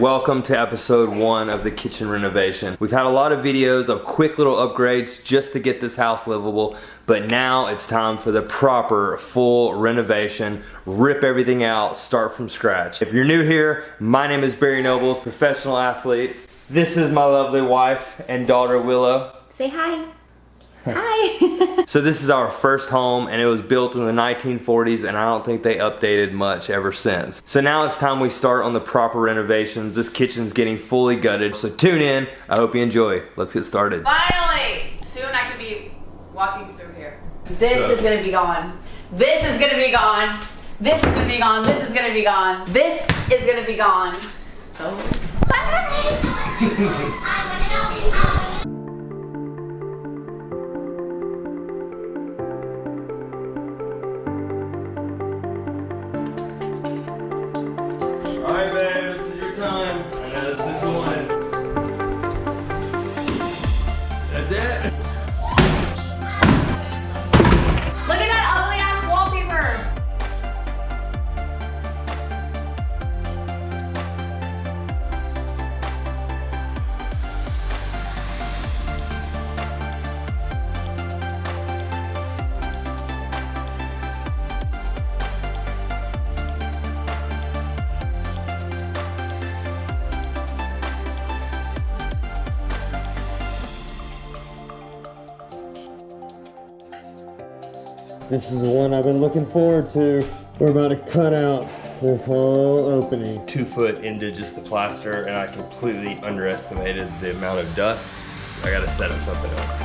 welcome to episode 1 of the kitchen renovation. We've had a lot of videos of quick little upgrades just to get this house livable, but now it's time for the proper full renovation. Rip everything out, start from scratch. If you're new here, my name is Barry Nobles, professional athlete. This is my lovely wife and daughter Willow. Say hi. Hi. So this is our first home, and it was built in the 1940s, and I don't think they updated much ever since. So now it's time we start on the proper renovations. This kitchen's getting fully gutted, so tune in. I hope you enjoy. Let's get started. Finally! Soon I could be walking through here. This is gonna be gone. This is gonna be gone. This is gonna be gone. This is gonna be gone. This is gonna be gone. So excited! Alright babe, this is your time. I know this is one. That's it. Look at that ugly ass wallpaper! This is the one I've been looking forward to. We're about to cut out the whole opening. 2 foot into just the plaster, and I completely underestimated the amount of dust. So I gotta set up something else.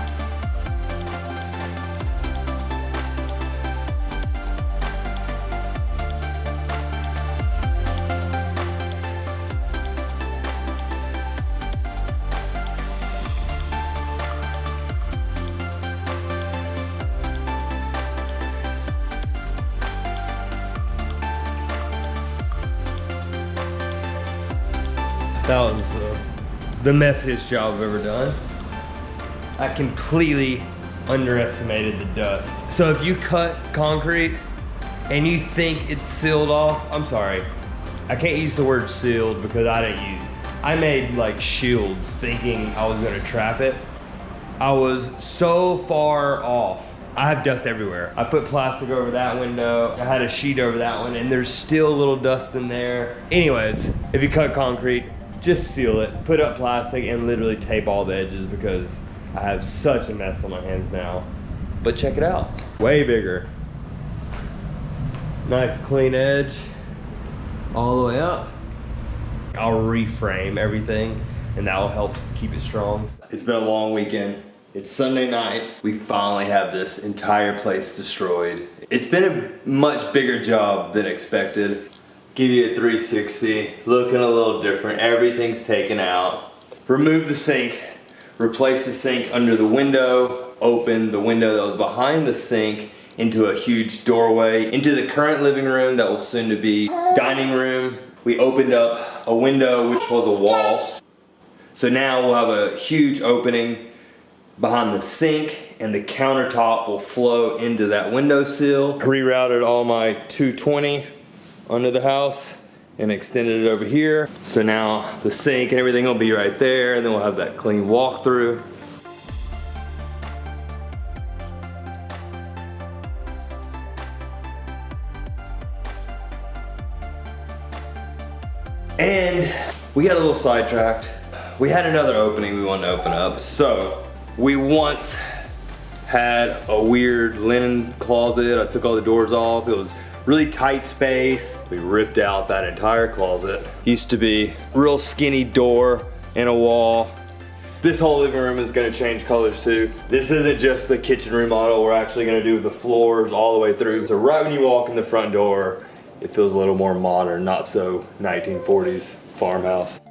That was the messiest job I've ever done. I completely underestimated the dust. So if you cut concrete and you think it's sealed off, I'm sorry. I can't use the word sealed because I made like shields thinking I was gonna trap it. I was so far off. I have dust everywhere. I put plastic over that window. I had a sheet over that one, and there's still a little dust in there. Anyways, if you cut concrete, just seal it, put up plastic, and literally tape all the edges because I have such a mess on my hands now. But check it out, way bigger. Nice clean edge, all the way up. I'll reframe everything, and that will help keep it strong. It's been a long weekend. It's Sunday night. We finally have this entire place destroyed. It's been a much bigger job than expected. Give you a 360, looking a little different. Everything's taken out. Remove the sink, replace the sink under the window, open the window that was behind the sink into a huge doorway, into the current living room that will soon to be dining room. We opened up a window which was a wall. So now we'll have a huge opening behind the sink, and the countertop will flow into that windowsill. Rerouted all my 220 under the house and extended it over here. So now the sink and everything will be right there, and then we'll have that clean walk-through. And we got a little sidetracked. We had another opening we wanted to open up. So we once had a weird linen closet. I took all the doors off. It was really tight space. We ripped out that entire closet. Used to be real skinny door and a wall. This whole living room is gonna change colors too. This isn't just the kitchen remodel. We're actually gonna do the floors all the way through. So right when you walk in the front door, it feels a little more modern, not so 1940s farmhouse.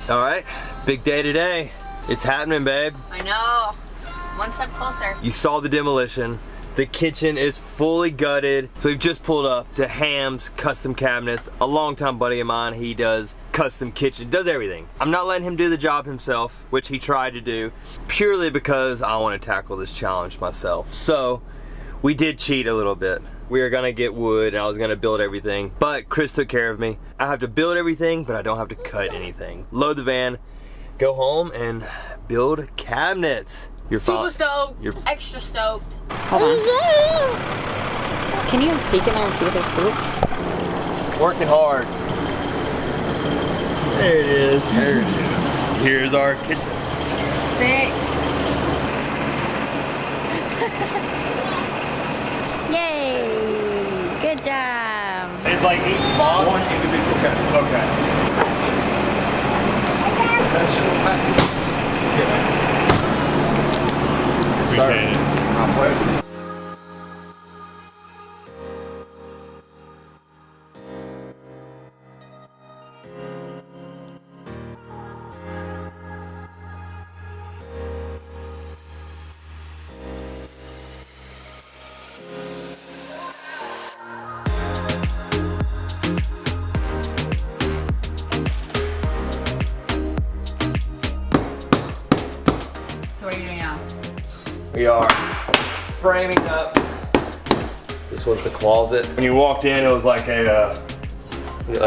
All right, big day today. It's happening, babe. I know. One step closer. You saw the demolition. The kitchen is fully gutted. So we've just pulled up to Ham's Custom Cabinets. A longtime buddy of mine, he does custom kitchen, does everything. I'm not letting him do the job himself, which he tried to do, purely because I want to tackle this challenge myself. So we did cheat a little bit. we were gonna get wood and I was gonna build everything, but Chris took care of me. I have to build everything, but I don't have to cut anything. Load the van, go home and build cabinets. You're super stoked. You're extra stoked. Hold on. Can you peek in there and see if there's poop? working hard. There it is. There it is. Here's our kitchen. Sick. Yay! Good job. It's like each box? One individual cabinet. Okay. Sorry. My pleasure. What are you doing now? We are framing up. This was the closet. When you walked in, it was like a what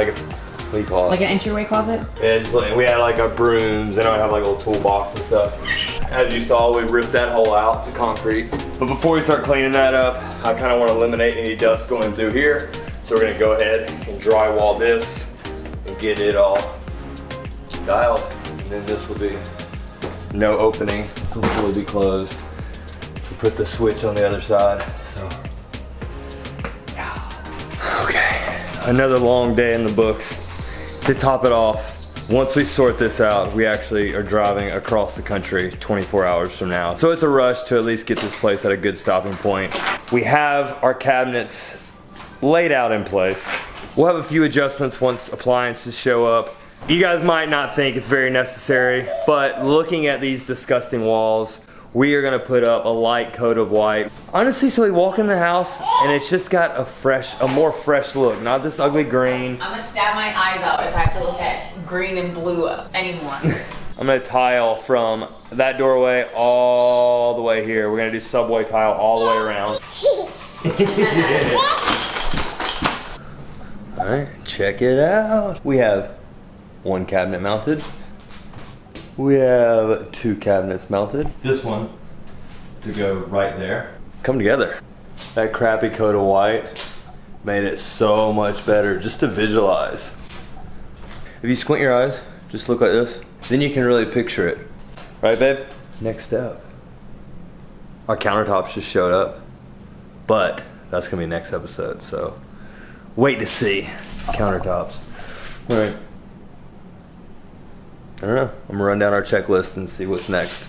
do you call it? Like an entryway closet? Yeah, just like, we had like our brooms and I have like a little toolbox and stuff. As you saw, we ripped that hole out, the concrete. But before we start cleaning that up, I kind of want to eliminate any dust going through here. So we're gonna go ahead and drywall this and get it all dialed. And then this will be no opening. This will fully be closed. We'll put the switch on the other side. So, yeah. Okay, another long day in the books. To top it off, once we sort this out, we actually are driving across the country 24 hours from now. So it's a rush to at least get this place at a good stopping point. We have our cabinets laid out in place. We'll have a few adjustments once appliances show up. You guys might not think it's very necessary, but looking at these disgusting walls, we are gonna put up a light coat of white. Honestly, so we walk in the house and it's just got a more fresh look, not this ugly green. I'm gonna stab my eyes out if I have to look at green and blue anymore. I'm gonna tile from that doorway all the way here. We're gonna do subway tile all the way around. All right, check it out. We have one cabinet mounted. We have two cabinets mounted. This one to go right there. It's come together. That crappy coat of white made it so much better just to visualize. If you squint your eyes, just look like this, then you can really picture it. Right, babe? Next step. Our countertops just showed up, but that's gonna be next episode, so wait to see countertops. All right. I don't know. I'm gonna run down our checklist and see what's next.